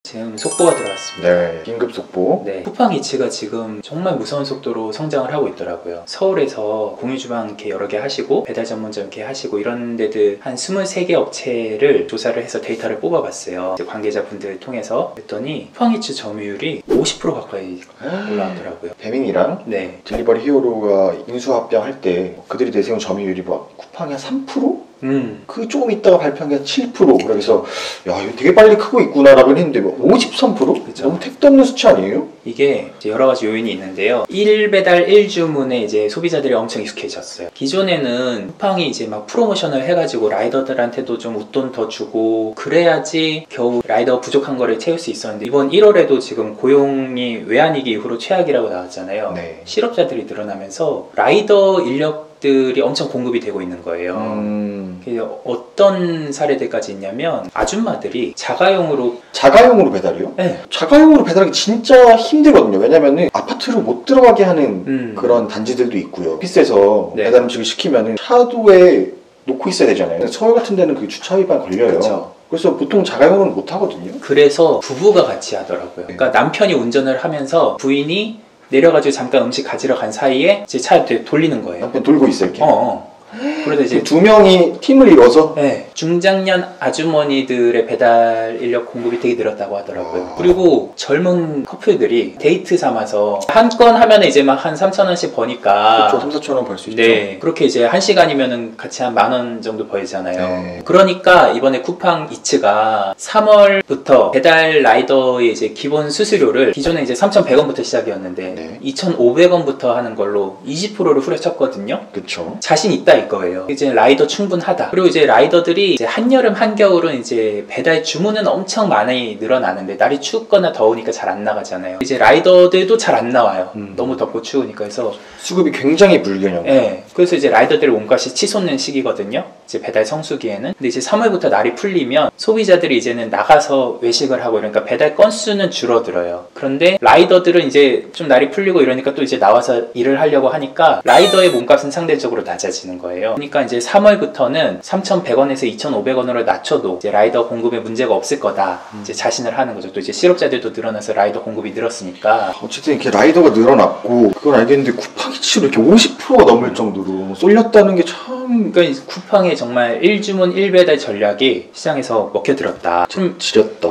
지금 속보가 들어왔습니다. 네, 긴급 속보. 네, 쿠팡이츠가 지금 정말 무서운 속도로 성장을 하고 있더라고요. 서울에서 공유주방 이렇게 여러 개 하시고 배달 전문점 이렇게 하시고 이런 데들 한 23개 업체를 조사를 해서 데이터를 뽑아봤어요. 관계자분들 통해서 그랬더니 쿠팡이츠 점유율이 50% 가까이 올라왔더라고요. 배민이랑 네, 딜리버리 히어로가 인수합병할 때 그들이 내세운 점유율이 뭐 쿠팡이 한 3%? 그 조금 있다가 발표한 게 한 7%. 그래서 야 이거 되게 빨리 크고 있구나라고 했는데 뭐 53%? 그쵸. 너무 택도 없는 수치 아니에요? 이게 이제 여러 가지 요인이 있는데요. 1배달 1주문에 이제 소비자들이 엄청 익숙해졌어요. 기존에는 쿠팡이 이제 막 프로모션을 해가지고 라이더들한테도 좀 웃돈 더 주고 그래야지 겨우 라이더 부족한 거를 채울 수 있었는데 이번 1월에도 지금 고용이 외환위기 이후로 최악이라고 나왔잖아요. 네. 실업자들이 늘어나면서 라이더 인력들이 엄청 공급이 되고 있는 거예요. 어떤 사례들까지 있냐면 아줌마들이 자가용으로 배달이요? 네. 자가용으로 배달하기 진짜 힘들거든요. 왜냐면은 아파트로 못 들어가게 하는 그런 단지들도 있고요. 오피스에서 네. 배달 음식을 시키면은 차도에 놓고 있어야 되잖아요. 서울 같은 데는 그 주차 위반 걸려요. 그쵸. 그래서 보통 자가용은 못 하거든요. 그래서 부부가 같이 하더라고요. 그러니까 남편이 운전을 하면서 부인이 내려가지고 잠깐 음식 가지러 간 사이에 제 차에 돌리는 거예요. 남편 돌고 있어요 이렇게. 그러다 이제 두 명이 팀을 이뤄서 네, 중장년 아주머니들의 배달 인력 공급이 되게 늘었다고 하더라고요. 그리고 젊은 커플들이 데이트 삼아서 한 건 하면 이제 막 한 3,000원씩 버니까 그렇죠. 3, 4,000원 벌 수 있죠. 네, 그렇게 이제 1시간이면은 같이 한 10,000원 정도 벌잖아요. 네. 그러니까 이번에 쿠팡이츠가 3월부터 배달 라이더의 이제 기본 수수료를 기존에 이제 3,100원부터 시작이었는데 네. 2,500원부터 하는 걸로 20%를 후려쳤거든요. 그렇죠. 자신 있다 이거예요. 이제 라이더 충분하다. 그리고 이제 라이더들이 이제 한여름 한겨울은 이제 배달 주문은 엄청 많이 늘어나는데 날이 춥거나 더우니까 잘 안 나가잖아요. 이제 라이더들도 잘 안 나와요. 너무 덥고 추우니까. 그래서 수급이 굉장히 불균형. 네, 그래서 이제 라이더들 몸값이 치솟는 시기거든요. 이제 배달 성수기에는. 근데 이제 3월부터 날이 풀리면 소비자들이 이제는 나가서 외식을 하고 그러니까 배달 건수는 줄어들어요. 그런데 라이더들은 이제 좀 날이 풀리고 이러니까 또 이제 나와서 일을 하려고 하니까 라이더의 몸값은 상대적으로 낮아지는 거예요. 그러니까 이제 3월부터는 3,100원에서 2,500원으로 낮춰도 이제 라이더 공급에 문제가 없을 거다. 이제 자신을 하는 거죠. 또 이제 실업자들도 늘어나서 라이더 공급이 늘었으니까. 어쨌든 이렇게 라이더가 늘어났고 그건 알겠는데 쿠팡이츠로 이렇게 50%가 넘을 정도로 쏠렸다는 게 참 그러니까 쿠팡의 정말 1주문 1배달 전략이 시장에서 먹혀들었다. 좀 지렸다.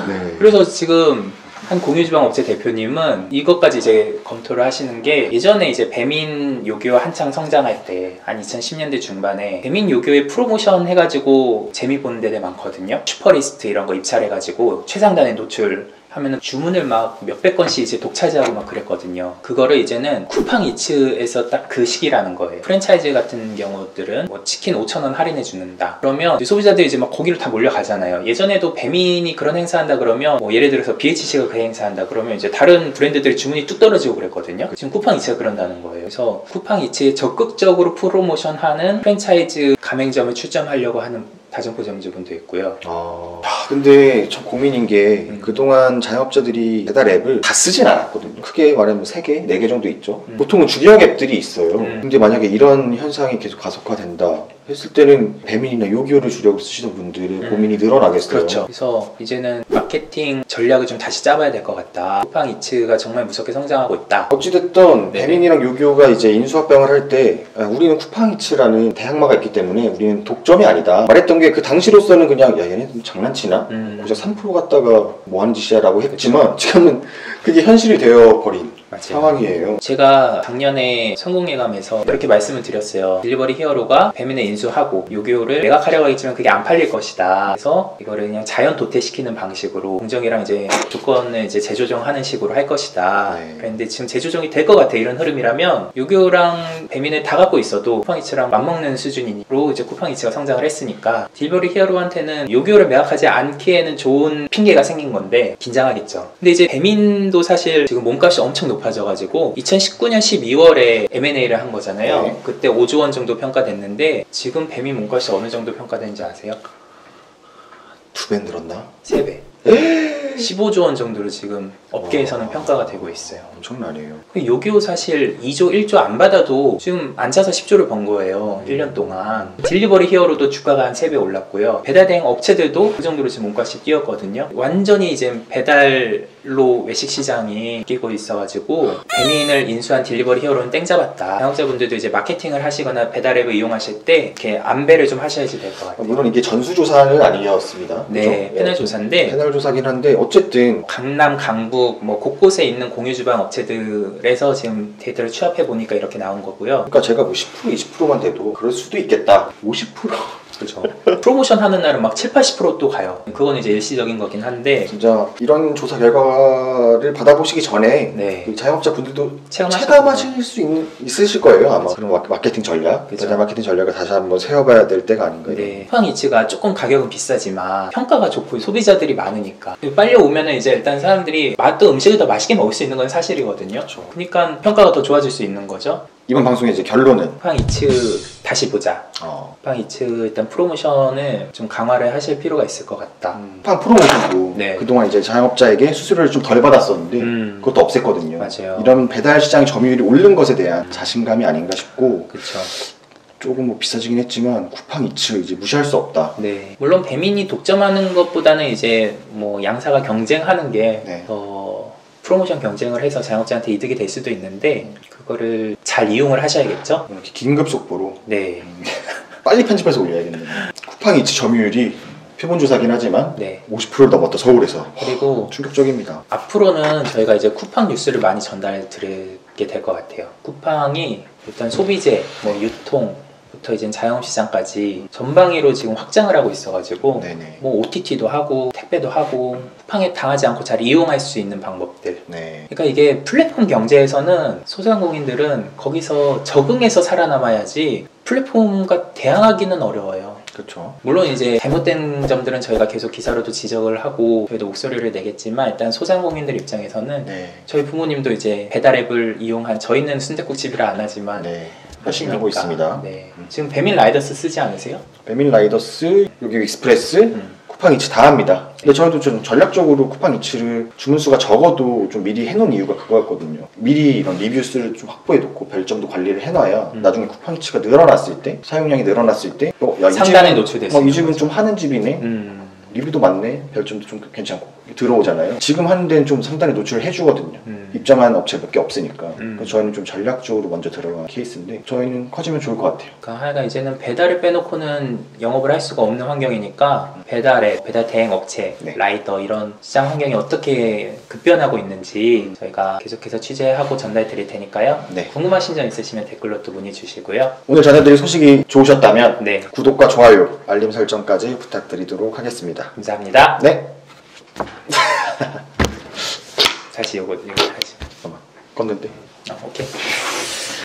네. 그래서 지금 한 공유주방 업체 대표님은 이것까지 이제 검토를 하시는 게 예전에 이제 배민 요교 한창 성장할 때 한 2010년대 중반에 배민 요교에 프로모션 해가지고 재미 보는 데들 많거든요. 슈퍼리스트 이런 거 입찰해가지고 최상단에 노출 하면은 주문을 막 몇백 건씩 이제 독차지하고 막 그랬거든요. 그거를 이제는 쿠팡이츠에서 딱 그 시기라는 거예요. 프랜차이즈 같은 경우들은 뭐 치킨 5,000원 할인해 주는다. 그러면 소비자들이 이제 막 거기로 다 몰려가잖아요. 예전에도 배민이 그런 행사한다 그러면 뭐 예를 들어서 BHC가 그 행사한다 그러면 이제 다른 브랜드들이 주문이 뚝 떨어지고 그랬거든요. 지금 쿠팡이츠가 그런다는 거예요. 그래서 쿠팡이츠에 적극적으로 프로모션하는 프랜차이즈 가맹점을 출점하려고 하는 다점포점주분도 있고요. 근데 참 고민인 게 그동안 자영업자들이 배달 앱을 다 쓰진 않았거든요. 크게 말하면 3개, 4개 정도 있죠. 보통은 주력 앱들이 있어요. 근데 만약에 이런 현상이 계속 가속화된다 했을 때는 배민이나 요기요를 주력으로 쓰시던 분들의 고민이 늘어나겠어요. 그렇죠. 그래서 이제는 마케팅 전략을 좀 다시 짜봐야 될 것 같다. 쿠팡이츠가 정말 무섭게 성장하고 있다. 어찌됐든 네. 배민이랑 요기요가 이제 인수합병을 할 때 우리는 쿠팡이츠라는 대항마가 있기 때문에 우리는 독점이 아니다 말했던 게 그 당시로서는 그냥 야 얘네 좀 장난치나? 고작 3% 갖다가 뭐 하는 짓이야 라고 했지만 지금은 그게 현실이 되어버린 상황이에요. 제가 작년에 성공회감에서 이렇게 말씀을 드렸어요. 딜리버리 히어로가 배민에 인수하고 요기요를 매각하려고 했지만 그게 안 팔릴 것이다. 그래서 이거를 그냥 자연 도태시키는 방식으로 공정이랑 이제 조건을 이제 재조정하는 식으로 할 것이다. 네. 그런데 지금 재조정이 될 것 같아. 이런 흐름이라면 요기요랑 배민을 다 갖고 있어도 쿠팡이츠랑 맞먹는 수준으로 이제 쿠팡이츠가 성장을 했으니까 딜리버리 히어로한테는 요기요를 매각하지 않기에는 좋은 핑계가 생긴 건데 긴장하겠죠. 근데 이제 배민도 사실 지금 몸값이 엄청 높아져가지고 2019년 12월에 M&A를 한 거잖아요. 네. 그때 5조 원 정도 평가됐는데 지금 배민 몸값이 어느 정도 평가되는지 아세요? 2배 늘었나? 3배. 15조 원 정도로 지금 업계에서는 평가가 되고 있어요. 엄청나네요. 요기요 사실 2조, 1조 안 받아도 지금 앉아서 10조를 번 거예요. 1년 동안. 딜리버리 히어로도 주가가 한 3배 올랐고요. 배달 대행 업체들도 그 정도로 지금 몸값이 뛰었거든요. 완전히 이제 배달로 외식 시장이 끼고 있어가지고 배민을 인수한 딜리버리 히어로는 땡 잡았다. 자영업자분들도 이제 마케팅을 하시거나 배달 앱을 이용하실 때 이렇게 안배를 좀 하셔야지 될 것 같아요. 물론 이게 전수조사는 아니었습니다. 네, 그죠? 패널 조사인데 패널 조사긴 한데 어쨌든 강남, 강북 뭐 곳곳에 있는 공유주방 업체들에서 지금 데이터를 취합해 보니까 이렇게 나온 거고요. 그러니까 제가 뭐 10% 20%만 돼도 그럴 수도 있겠다. 50%? 그렇죠. 프로모션 하는 날은 막 7, 80%도 가요. 그건 이제 일시적인 거긴 한데 진짜 이런 조사 결과를 받아보시기 전에 네. 그 자영업자분들도 체감하실 체감하실 수 있으실 거예요 아마. 맞아요. 그런 마케팅 전략, 그죠. 배달 마케팅 전략을 다시 한번 세워봐야 될 때가 아닌가. 네. 쿠팡이츠가 조금 가격은 비싸지만 평가가 좋고 소비자들이 많으니까 빨리 오면은 이제 일단 사람들이 맛도 음식을 더 맛있게 먹을 수 있는 건 사실이거든요. 그렇죠. 그러니까 평가가 더 좋아질 수 있는 거죠. 이번 방송의 이제 결론은 쿠팡이츠 다시 보자. 쿠팡이츠 일단 프로모션을 좀 강화를 하실 필요가 있을 것 같다. 쿠팡 프로모션도 네. 그동안 이제 자영업자에게 수수료를 좀 덜 받았었는데 그것도 없앴거든요. 맞아요. 이런 배달 시장 점유율이 오른 것에 대한 자신감이 아닌가 싶고 그렇죠. 조금 뭐 비싸지긴 했지만 쿠팡이츠 이제 무시할 수 없다. 네. 물론 배민이 독점하는 것보다는 이제 뭐 양사가 경쟁하는 게 네. 더 프로모션 경쟁을 해서 자영업자한테 이득이 될 수도 있는데 그거를 잘 이용을 하셔야겠죠. 이렇게 긴급 속보로 네. 빨리 편집해서 올려야겠네요. 쿠팡이츠 점유율이 표본조사긴 하지만 네. 50%를 넘었다 서울에서. 그리고 충격적입니다. 앞으로는 저희가 이제 쿠팡 뉴스를 많이 전달해 드리게 될 것 같아요. 쿠팡이 일단 소비재, 뭐 유통부터 이제 자영업시장까지 전방위로 지금 확장을 하고 있어가지고 네네. 뭐 OTT도 하고 택배도 하고 쿠팡에 당하지 않고 잘 이용할 수 있는 방법들. 네. 그러니까 이게 플랫폼 경제에서는 소상공인들은 거기서 적응해서 살아남아야지 플랫폼과 대항하기는 어려워요. 그렇죠. 물론 이제 잘못된 점들은 저희가 계속 기사로도 지적을 하고 저희도 목소리를 내겠지만 일단 소상공인들 입장에서는 네. 저희 부모님도 이제 배달 앱을 이용한 저희는 순댓국집이라 안 하지만 네. 열심히 하고 있습니다. 네. 지금 배민 라이더스 쓰지 않으세요? 배민 라이더스, 여기 익스프레스, 쿠팡이츠 다 합니다. 근데 저희도 좀 전략적으로 쿠팡이츠를 주문수가 적어도 좀 미리 해놓은 이유가 그거였거든요. 미리 이런 리뷰수를 좀 확보해놓고 별점도 관리를 해놔야 나중에 쿠팡이츠가 늘어났을 때, 사용량이 늘어났을 때 야, 상단에 노출됐어요. 이 집은 좀 하는 집이네. 리뷰도 많네. 별점도 좀 괜찮고 들어오잖아요. 지금 하는 데는 좀 상단에 노출을 해주거든요. 입점한 업체 몇 개 없으니까. 그래서 저희는 좀 전략적으로 먼저 들어간 케이스인데 저희는 커지면 좋을 것 같아요. 그러니까 하여간 이제는 배달을 빼놓고는 영업을 할 수가 없는 환경이니까 배달앱, 배달 대행 업체, 네. 라이더 이런 시장 환경이 어떻게 급변하고 있는지 저희가 계속해서 취재하고 전달 드릴 테니까요. 네. 궁금하신 점 있으시면 댓글로 또 문의 주시고요. 오늘 전해드린 소식이 좋으셨다면 네. 구독과 좋아요, 알림 설정까지 부탁드리도록 하겠습니다. 감사합니다. 네. 다시 이거 다시. 잠깐만. 껐는데. 오케이.